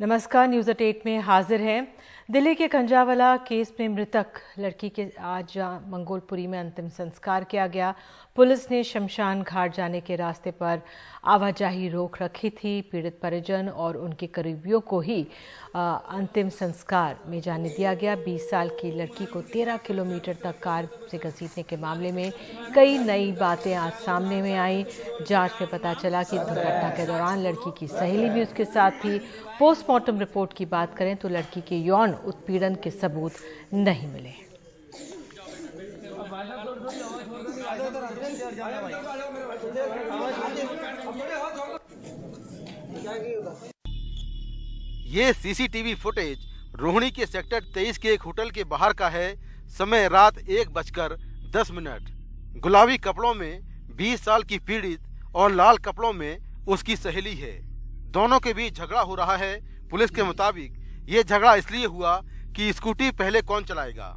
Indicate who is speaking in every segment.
Speaker 1: नमस्कार, news eight में हाजिर हैं। दिल्ली के खंजावाला केस में मृतक लड़की के आज मंगोलपुरी में अंतिम संस्कार किया गया। पुलिस ने शमशान घाट जाने के रास्ते पर आवाजाही रोक रखी थी। पीड़ित परिजन और उनके करीबियों को ही अंतिम संस्कार में जाने दिया गया। 20 साल की लड़की को 13 किलोमीटर तक कार से घसीटने के मामले में कई नई बातें आज सामने में आई। जांच में पता चला कि दुर्घटना के दौरान लड़की की सहेली भी उसके साथ थी। पोस्टमार्टम रिपोर्ट की बात करें तो लड़की के यौन उत्पीड़न के सबूत नहीं मिले।
Speaker 2: ये सीसीटीवी फुटेज रोहिणी के सेक्टर 23 के एक होटल के बाहर का है। समय रात 1:10। गुलाबी कपड़ों में 20 साल की पीड़ित और लाल कपड़ों में उसकी सहेली है। दोनों के बीच झगड़ा हो रहा है। पुलिस के मुताबिक ये झगड़ा इसलिए हुआ कि स्कूटी पहले कौन चलाएगा।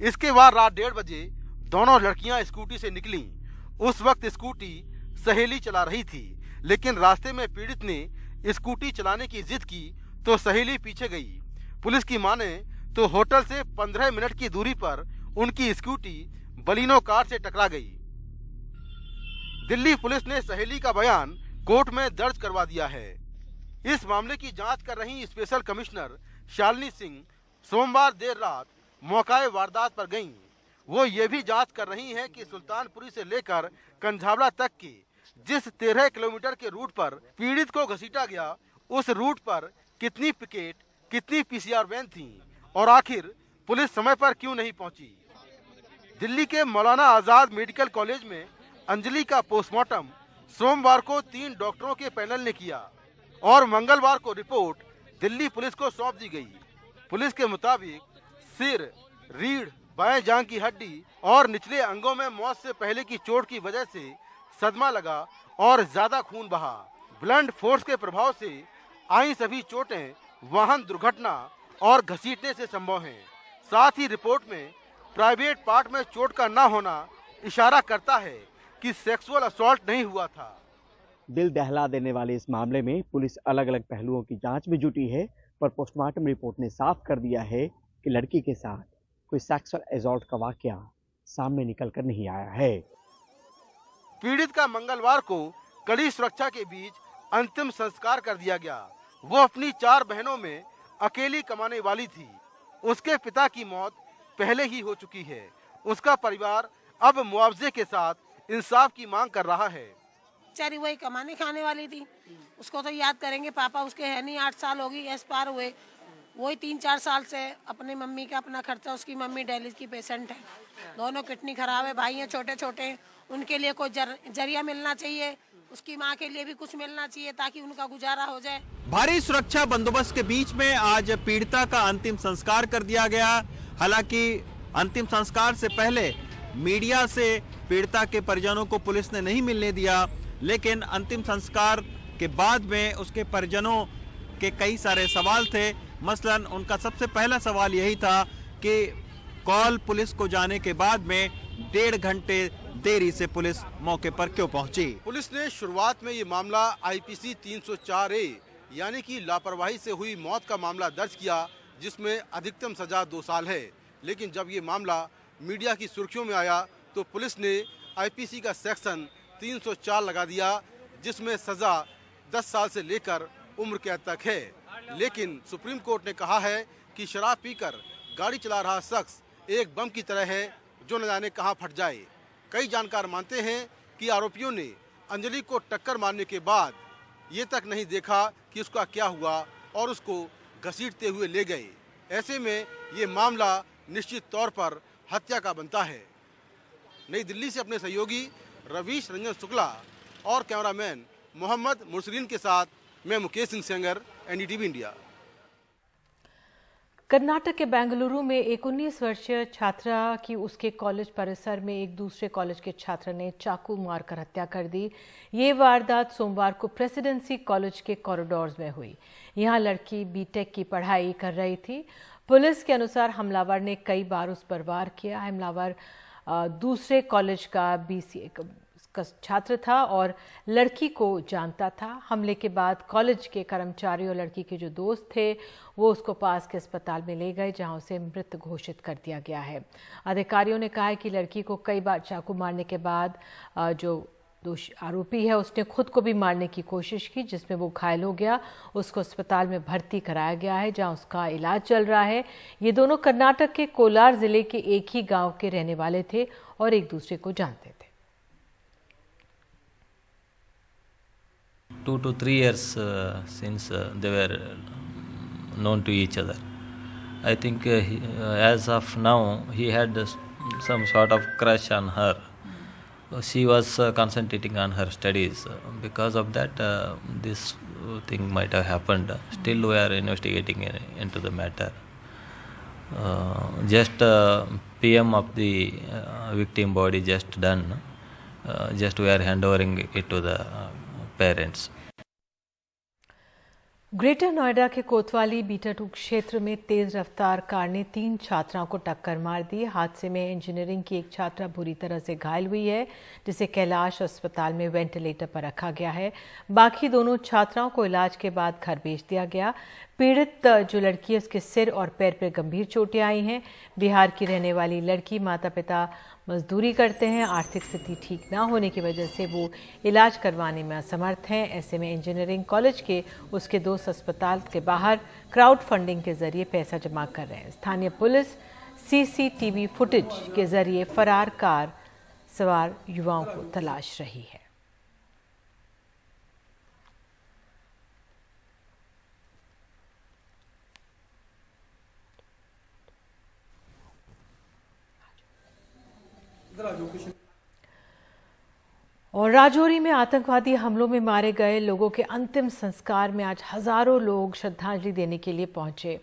Speaker 2: इसके बाद रात 1:30 बजे दोनों लड़कियां स्कूटी से निकलीं। उस वक्त स्कूटी सहेली चला रही थी, लेकिन रास्ते में पीड़ित ने स्कूटी चलाने की जिद की तो सहेली पीछे गई। पुलिस की माने तो होटल से 15 मिनट की दूरी पर उनकी स्कूटी बलिनो कार से टकरा गई। दिल्ली पुलिस ने सहेली का बयान कोर्ट में दर्ज करवा दिया है। इस मामले की जांच कर रही स्पेशल कमिश्नर शालिनी सिंह सोमवार देर रात मौकाए वारदात पर गईं। वो ये भी जांच कर रही हैं कि सुल्तानपुरी से लेकर कंझावला तक की जिस 13 किलोमीटर के रूट पर पीड़ित को घसीटा गया, उस रूट पर कितनी पिकेट, कितनी पीसीआर वैन थी और आखिर पुलिस समय पर क्यों नहीं पहुंची। दिल्ली के मौलाना आजाद मेडिकल कॉलेज में अंजलि का पोस्टमार्टम सोमवार को 3 डॉक्टरों के पैनल ने किया और मंगलवार को रिपोर्ट दिल्ली पुलिस को सौंप दी गई। पुलिस के मुताबिक सिर, रीढ़, बाएं जांघ की हड्डी और निचले अंगों में मौत से पहले की चोट की वजह से सदमा लगा और ज्यादा खून बहा। ब्लंट फोर्स के प्रभाव से आई सभी चोटें वाहन दुर्घटना और घसीटने से संभव हैं। साथ ही रिपोर्ट में प्राइवेट पार्ट में चोट का न होना इशारा करता है कि सेक्सुअल असॉल्ट नहीं हुआ था।
Speaker 3: दिल दहला देने वाले इस मामले में पुलिस अलग अलग पहलुओं की जांच में जुटी है, पर पोस्टमार्टम रिपोर्ट ने साफ कर दिया है कि लड़की के साथ कोई सेक्सुअल असॉल्ट का वाकया सामने निकल कर नहीं आया है।
Speaker 2: पीड़ित का मंगलवार को कड़ी सुरक्षा के बीच अंतिम संस्कार कर दिया गया। वो अपनी 4 बहनों में अकेली कमाने वाली थी। उसके पिता की मौत पहले ही हो चुकी है। उसका परिवार अब मुआवजे के साथ इंसाफ की मांग कर रहा है।
Speaker 4: बेचारी वही कमाने खाने वाली थी, उसको तो याद करेंगे। पापा उसके है नहीं, 8 साल होगी एस पार हुए। वही 3-4 साल से अपनी मम्मी का अपना खर्चा, उसकी मम्मी डायलिसिस की पेशेंट है, दोनों किडनी खराब है, भाई हैं छोटे छोटे, उनके लिए कोई जरिया मिलना चाहिए, उसकी माँ के लिए भी कुछ मिलना चाहिए ताकि उनका गुजारा हो जाए।
Speaker 5: भारी सुरक्षा बंदोबस्त के बीच में आज पीड़िता का अंतिम संस्कार कर दिया गया। हालांकि अंतिम संस्कार से पहले मीडिया से पीड़िता के परिजनों को पुलिस ने नहीं मिलने दिया, लेकिन अंतिम संस्कार के बाद में उसके परिजनों के कई सारे सवाल थे। मसलन उनका सबसे पहला सवाल यही था कि कॉल पुलिस को जाने के बाद में 1.5 घंटे देरी से पुलिस मौके पर क्यों पहुंची।
Speaker 2: पुलिस ने शुरुआत में ये मामला आईपीसी 304A यानी कि लापरवाही से हुई मौत का मामला दर्ज किया, जिसमें अधिकतम सजा 2 साल है। लेकिन जब ये मामला मीडिया की सुर्खियों में आया तो पुलिस ने आईपीसी का सेक्शन 304 लगा दिया, जिसमें सजा 10 साल से लेकर उम्र कैद तक है। लेकिन सुप्रीम कोर्ट ने कहा है कि शराब पीकर गाड़ी चला रहा शख्स एक बम की तरह है जो न जाने कहां फट जाए। कई जानकार मानते हैं कि आरोपियों ने अंजलि को टक्कर मारने के बाद ये तक नहीं देखा कि उसका क्या हुआ और उसको घसीटते हुए ले गए। ऐसे में ये मामला निश्चित तौर पर हत्या का बनता है। नई दिल्ली से अपने सहयोगी रवीश रंजन शुक्ला और कैमरामैन मोहम्मद मुरसलीन के साथ मैं मुकेश सिंह सेंगर, एनडीटीवी इंडिया।
Speaker 1: कर्नाटक के बेंगलुरु में एक 19 वर्षीय छात्रा की उसके कॉलेज परिसर में एक दूसरे कॉलेज के छात्र ने चाकू मारकर हत्या कर दी। ये वारदात सोमवार को प्रेसिडेंसी कॉलेज के कॉरिडोर्स में हुई। यहां लड़की बीटेक की पढ़ाई कर रही थी। पुलिस के अनुसार हमलावर ने कई बार उस पर वार किया। हमलावर दूसरे कॉलेज का का छात्र था और लड़की को जानता था। हमले के बाद कॉलेज के कर्मचारी और लड़की के जो दोस्त थे वो उसको पास के अस्पताल में ले गए, जहां उसे मृत घोषित कर दिया गया है। अधिकारियों ने कहा है कि लड़की को कई बार चाकू मारने के बाद जो दोषी आरोपी है उसने खुद को भी मारने की कोशिश की, जिसमें वो घायल हो गया। उसको अस्पताल में भर्ती कराया गया है, जहां उसका इलाज चल रहा है। ये दोनों कर्नाटक के कोलार जिले के एक ही गांव के रहने वाले थे और एक दूसरे को जानते थे।
Speaker 6: 2 to 3 years since they were known to each other. I think as of now he had some sort of crush on her. She was concentrating on her studies. Because of that, this thing might have happened. Still, we are investigating into the matter. Just PM of the victim body just done. Just we are handovering it to the parents.
Speaker 1: Greater Noida के कोतवाली beta 2 क्षेत्र में तेज रफ्तार car ने 3 छात्राओं को टक्कर मार दी। हादसे में इंजीनियरिंग की एक छात्रा बुरी तरह से घायल हुई है, जिसे कैलाश अस्पताल में वेंटिलेटर पर रखा गया है। बाकी दोनों छात्राओं को इलाज के बाद घर भेज दिया गया। पीड़ित जो लड़की है उसके सिर और पैर पर गंभीर चोटें आई हैं। बिहार की रहने वाली लड़की माता पिता मजदूरी करते हैं। आर्थिक स्थिति ठीक ना होने की वजह से वो इलाज करवाने में असमर्थ हैं। ऐसे में इंजीनियरिंग कॉलेज के उसके दोस्त अस्पताल के बाहर क्राउड फंडिंग के जरिए पैसा जमा कर रहे हैं। स्थानीय पुलिस CCTV फुटेज के जरिए फरार कार सवार युवाओं को तलाश रही है। और राजौरी में आतंकवादी हमलों में मारे गए लोगों के अंतिम संस्कार में आज हजारों लोग श्रद्धांजलि देने के लिए पहुंचे।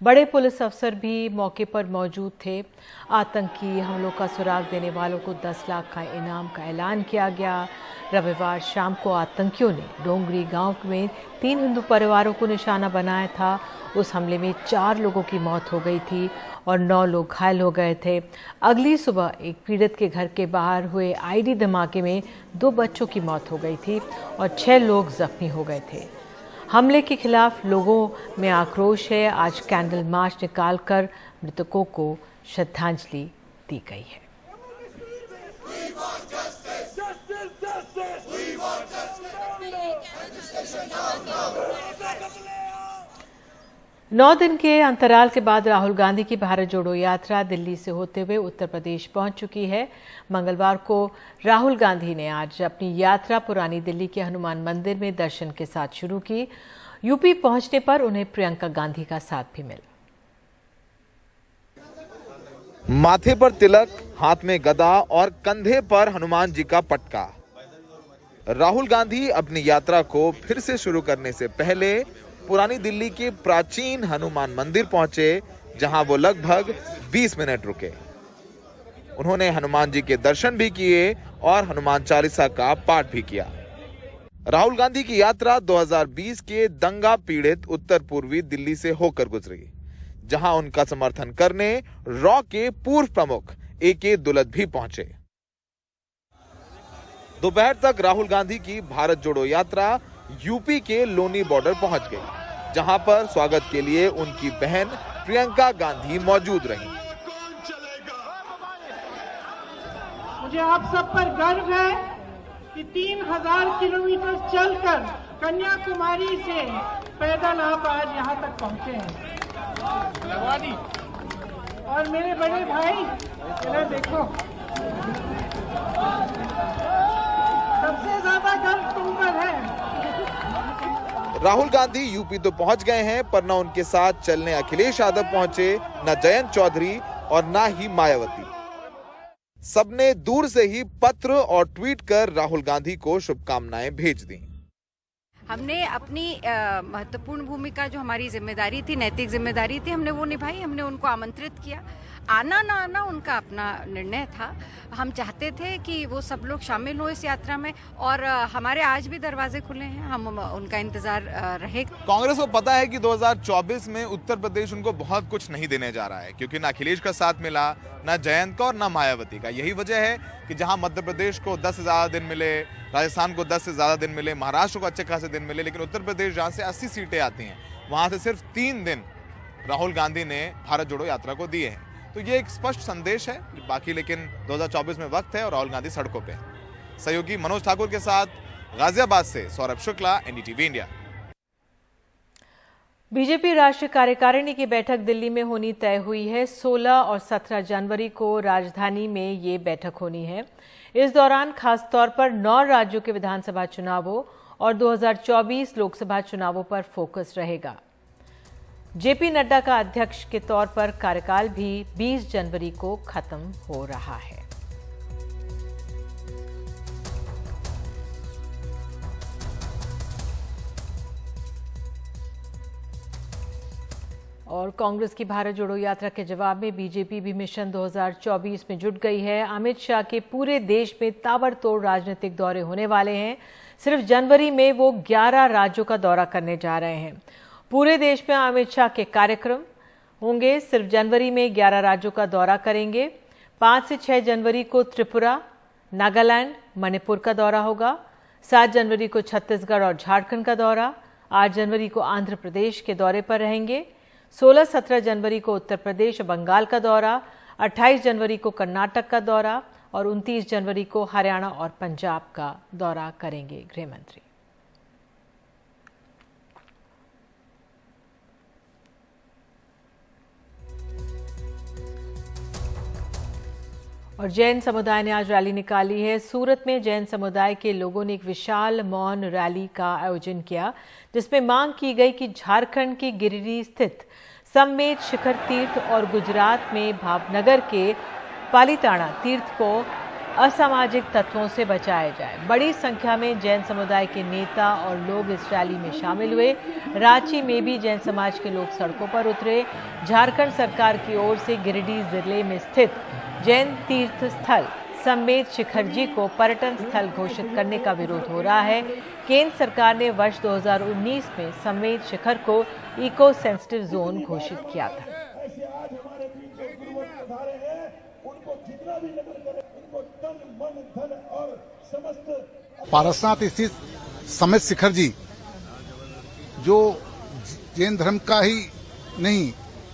Speaker 1: बड़े पुलिस अफसर भी मौके पर मौजूद थे। आतंकी हमलों का सुराग देने वालों को 10 लाख का इनाम का ऐलान किया गया। रविवार शाम को आतंकियों ने डोंगरी गांव में 3 हिंदू परिवारों को निशाना बनाया था। उस हमले में 4 लोगों की मौत हो गई थी और 9 लोग घायल हो गए थे। अगली सुबह एक पीड़ित के घर के बाहर हुए आईडी धमाके में 2 बच्चों की मौत हो गई थी और 6 लोग जख्मी हो गए थे। हमले के खिलाफ लोगों में आक्रोश है। आज कैंडल मार्च निकालकर मृतकों को श्रद्धांजलि दी गई है। 9 दिन के अंतराल के बाद राहुल गांधी की भारत जोड़ो यात्रा दिल्ली से होते हुए उत्तर प्रदेश पहुंच चुकी है। मंगलवार को राहुल गांधी ने आज अपनी यात्रा पुरानी दिल्ली के हनुमान मंदिर में दर्शन के साथ शुरू की। यूपी पहुंचने पर उन्हें प्रियंका गांधी का साथ भी मिला।
Speaker 7: माथे पर तिलक, हाथ में गदा और कंधे पर हनुमान जी का पटका। राहुल गांधी अपनी यात्रा को फिर से शुरू करने से पहले पुरानी दिल्ली के प्राचीन हनुमान मंदिर पहुंचे, जहां वो लगभग 20 मिनट रुके। उन्होंने हनुमान जी के दर्शन भी किए और हनुमान चालीसा का पाठ भी किया। राहुल गांधी की यात्रा 2020 के दंगा पीड़ित उत्तर पूर्वी दिल्ली से होकर गुजरी, जहां उनका समर्थन करने रॉ के पूर्व प्रमुख AK दुलत भी पहुंचे। दोपहर तक राहुल गांधी की भारत जोड़ो यात्रा यूपी के लोनी बॉर्डर पहुंच गई, जहां पर स्वागत के लिए उनकी बहन प्रियंका गांधी मौजूद रही।
Speaker 8: मुझे आप सब पर गर्व है कि 3000 किलोमीटर चलकर कन्याकुमारी से पैदल आप आज यहां तक पहुंचे हैं। और मेरे बड़े भाई इधर देखो, सबसे ज्यादा गर्व तुम पर है।
Speaker 7: राहुल गांधी यूपी तो पहुंच गए हैं, पर न उनके साथ चलने अखिलेश यादव पहुंचे, न जयंत चौधरी और न ही मायावती। सबने दूर से ही पत्र और ट्वीट कर राहुल गांधी को शुभकामनाएं भेज दी।
Speaker 9: हमने अपनी महत्वपूर्ण भूमिका, जो हमारी जिम्मेदारी थी, नैतिक जिम्मेदारी थी, हमने वो निभाई। हमने उनको आमंत्रित किया, आना ना आना उनका अपना निर्णय था। हम चाहते थे कि वो सब लोग शामिल हो इस यात्रा में, और हमारे आज भी दरवाजे खुले हैं, हम उनका इंतजार रहे।
Speaker 7: कांग्रेस को पता है कि 2024 में उत्तर प्रदेश उनको बहुत कुछ नहीं देने जा रहा है, क्योंकि ना अखिलेश का साथ मिला, ना जयंत का और ना मायावती का। यही वजह है कि जहां मध्य प्रदेश को 10 से ज्यादा दिन मिले, राजस्थान को 10 से ज्यादा दिन मिले, महाराष्ट्र को अच्छे खासे दिन मिले, लेकिन उत्तर प्रदेश जहां से 80 सीटें आती हैं, वहां से सिर्फ 3 दिन राहुल गांधी ने भारत जोड़ो यात्रा को दिए हैं। तो ये एक स्पष्ट संदेश है। बाकी लेकिन 2024 में वक्त है और राहुल गांधी सड़कों पे हैं। सहयोगी मनोज ठाकुर के साथ गाजियाबाद से Saurabh Shukla, NDTV India.
Speaker 1: BJP राष्ट्रीय कार्यकारिणी की बैठक दिल्ली में होनी तय हुई है। 16 और 17 जनवरी को राजधानी में ये बैठक होनी है। इस दौरान खासतौर पर 9 राज्यों के विधानसभा चुनावों और 2024 लोकसभा चुनावों पर फोकस रहेगा। जेपी नड्डा का अध्यक्ष के तौर पर कार्यकाल भी 20 जनवरी को खत्म हो रहा है। और कांग्रेस की भारत जोड़ो यात्रा के जवाब में बीजेपी भी मिशन 2024 में जुट गई है। अमित शाह के पूरे देश में ताबड़तोड़ राजनीतिक दौरे होने वाले हैं। सिर्फ जनवरी में वो 11 राज्यों का दौरा करने जा रहे हैं। पूरे देश में अमित शाह के कार्यक्रम होंगे। सिर्फ जनवरी में 11 राज्यों का दौरा करेंगे। 5 से 6 जनवरी को त्रिपुरा, नागालैंड, मणिपुर का दौरा होगा। 7 जनवरी को छत्तीसगढ़ और झारखंड का दौरा। 8 जनवरी को आंध्र प्रदेश के दौरे पर रहेंगे। 16-17 जनवरी को उत्तर प्रदेश और बंगाल का दौरा। 28 जनवरी को कर्नाटक का दौरा और 29 जनवरी को हरियाणा और पंजाब का दौरा करेंगे गृहमंत्री। और जैन समुदाय ने आज रैली निकाली है। सूरत में जैन समुदाय के लोगों ने एक विशाल मौन रैली का आयोजन किया, जिसमें मांग की गई कि झारखंड के गिरिडीह स्थित सम्मेद शिखर तीर्थ और गुजरात में भावनगर के पालीताना तीर्थ को असामाजिक तत्वों से बचाया जाए। बड़ी संख्या में जैन समुदाय के नेता और लोग इस रैली में शामिल हुए। रांची में भी जैन समाज के लोग सड़कों पर उतरे। झारखंड सरकार की ओर से गिरिडीह जिले में स्थित जैन तीर्थ स्थल सम्मेद शिखर जी को पर्यटन स्थल घोषित करने का विरोध हो रहा है। केंद्र सरकार ने वर्ष 2019 में सम्मेद शिखर को इको सेंसिटिव जोन घोषित किया था।
Speaker 10: पारसनाथ स्थित सम्मेद शिखर जी, जो जैन धर्म का ही नहीं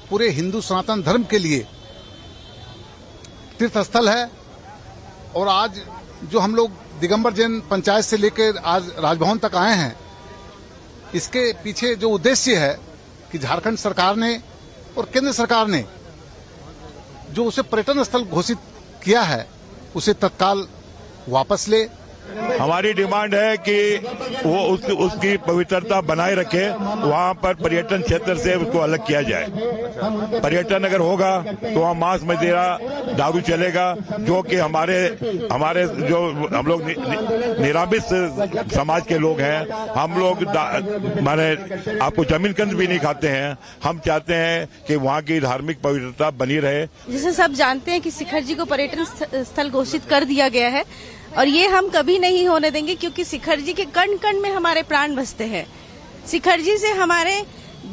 Speaker 10: पूरे हिंदू सनातन धर्म के लिए तीर्थ स्थल है, और आज जो हम लोग दिगंबर जैन पंचायत से लेकर आज राजभवन तक आए हैं, इसके पीछे जो उद्देश्य है कि झारखंड सरकार ने और केंद्र सरकार ने जो उसे पर्यटन स्थल घोषित किया है उसे तत्काल वापस ले।
Speaker 11: हमारी डिमांड है कि वो उसकी पवित्रता बनाए रखे, वहाँ पर पर्यटन क्षेत्र से उसको अलग किया जाए। पर्यटन अगर होगा तो वहाँ मांस मदिरा दारू चलेगा, जो कि हमारे जो हम लोग निरामिष समाज के लोग हैं, हम लोग माने आपको जमीन कंद भी नहीं खाते हैं। हम चाहते हैं कि वहाँ की धार्मिक पवित्रता बनी रहे।
Speaker 12: जैसे सब जानते हैं कि शिखर जी को पर्यटन स्थल घोषित कर दिया गया है, और ये हम कभी नहीं होने देंगे, क्योंकि शिखर जी के कण कण में हमारे प्राण बसते हैं। शिखर जी से हमारे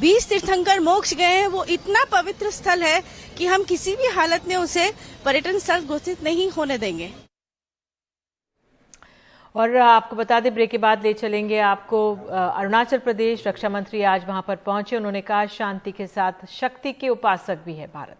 Speaker 12: 20 तीर्थंकर मोक्ष गए हैं। वो इतना पवित्र स्थल है कि हम किसी भी हालत में उसे पर्यटन स्थल घोषित नहीं होने देंगे।
Speaker 1: और आपको बता दें, ब्रेक के बाद ले चलेंगे आपको अरुणाचल प्रदेश। रक्षा मंत्री आज वहां पर पहुंचे। उन्होंने कहा शांति के साथ शक्ति के उपासक भी है भारत।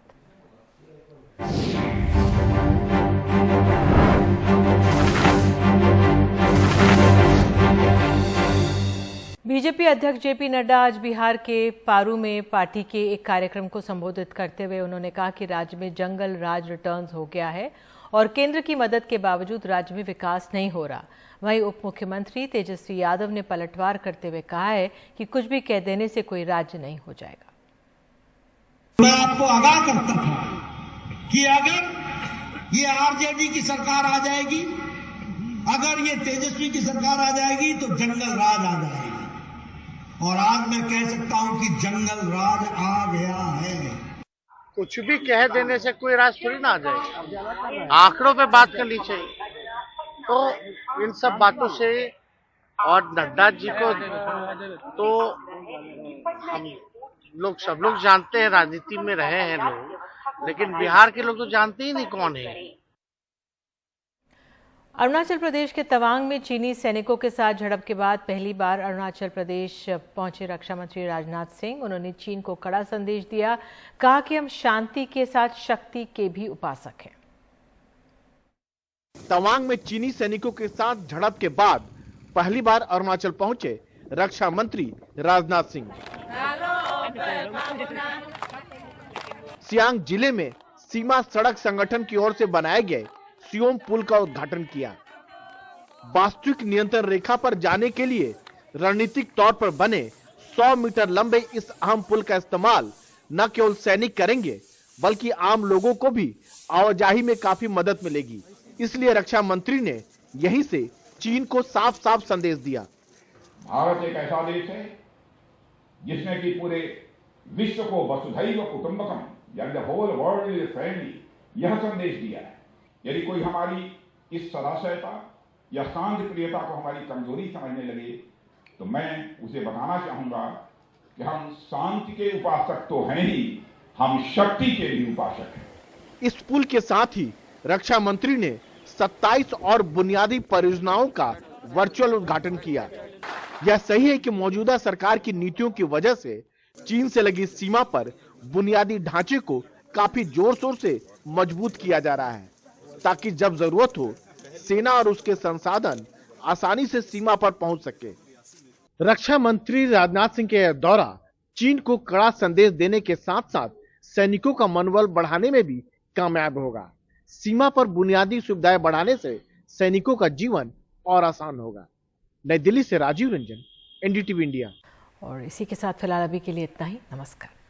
Speaker 1: बीजेपी अध्यक्ष जेपी नड्डा आज बिहार के पारू में पार्टी के एक कार्यक्रम को संबोधित करते हुए उन्होंने कहा कि राज्य में जंगल राज रिटर्न्स हो गया है और केंद्र की मदद के बावजूद राज्य में विकास नहीं हो रहा। वहीं उप मुख्यमंत्री तेजस्वी यादव ने पलटवार करते हुए कहा है कि कुछ भी कह देने से कोई राज्य नहीं हो जाएगा।
Speaker 13: मैं आपको आगाह करता था कि अगर ये आरजेडी की सरकार आ जाएगी, अगर ये तेजस्वी की सरकार आ जाएगी तो जंगल राज आ जाएगी। और आज मैं कह सकता हूं कि जंगल राज आ गया है।
Speaker 14: कुछ भी कह देने से कोई राज थोड़ी ना आ जाए, आंकड़ों पे बात करनी चाहिए। तो इन सब बातों से और नड्डा जी को तो हम लोग सब लोग जानते हैं, राजनीति में रहे हैं लोग, लेकिन बिहार के लोग तो जानते ही नहीं कौन है।
Speaker 1: अरुणाचल प्रदेश के तवांग में चीनी सैनिकों के साथ झड़प के बाद पहली बार अरुणाचल प्रदेश पहुंचे रक्षा मंत्री राजनाथ सिंह। उन्होंने चीन को कड़ा संदेश दिया, कहा कि हम शांति के साथ शक्ति के भी उपासक हैं।
Speaker 15: तवांग में चीनी सैनिकों के साथ झड़प के बाद पहली बार अरुणाचल पहुंचे रक्षा मंत्री राजनाथ सिंह। सियांग जिले में सीमा सड़क संगठन की ओर से बनाए गए सियोम पुल का उद्घाटन किया। वास्तविक नियंत्रण रेखा पर जाने के लिए रणनीतिक तौर पर बने 100 मीटर लंबे इस अहम पुल का इस्तेमाल न केवल सैनिक करेंगे बल्कि आम लोगों को भी आवाजाही में काफी मदद मिलेगी। इसलिए रक्षा मंत्री ने यहीं से चीन को साफ साफ संदेश दिया।
Speaker 16: भारत एक ऐसा देश है जिसने कि पूरे विश्व को वसुधैव कुटुंबकम, यानी the whole world is family, यह संदेश दिया है। यदि कोई हमारी इस सदाशयता या शांति प्रियता को हमारी कमजोरी समझने लगे तो मैं उसे बताना चाहूंगा कि हम शांति के उपासक तो हैं ही, हम शक्ति के भी उपासक हैं।
Speaker 15: इस पुल के साथ ही रक्षा मंत्री ने 27 और बुनियादी परियोजनाओं का वर्चुअल उद्घाटन किया। यह सही है कि मौजूदा सरकार की नीतियों की वजह से चीन से लगी सीमा पर बुनियादी ढांचे को काफी जोर शोर से मजबूत किया जा रहा है, ताकि जब जरूरत हो सेना और उसके संसाधन आसानी से सीमा पर पहुंच सके। रक्षा मंत्री राजनाथ सिंह के दौरा चीन को कड़ा संदेश देने के साथ साथ सैनिकों का मनोबल बढ़ाने में भी कामयाब होगा। सीमा पर बुनियादी सुविधाएं बढ़ाने से सैनिकों का जीवन और आसान होगा। नई दिल्ली से राजीव रंजन, एनडीटीवी इंडिया।
Speaker 1: और इसी के साथ फिलहाल अभी के लिए इतना ही। नमस्कार।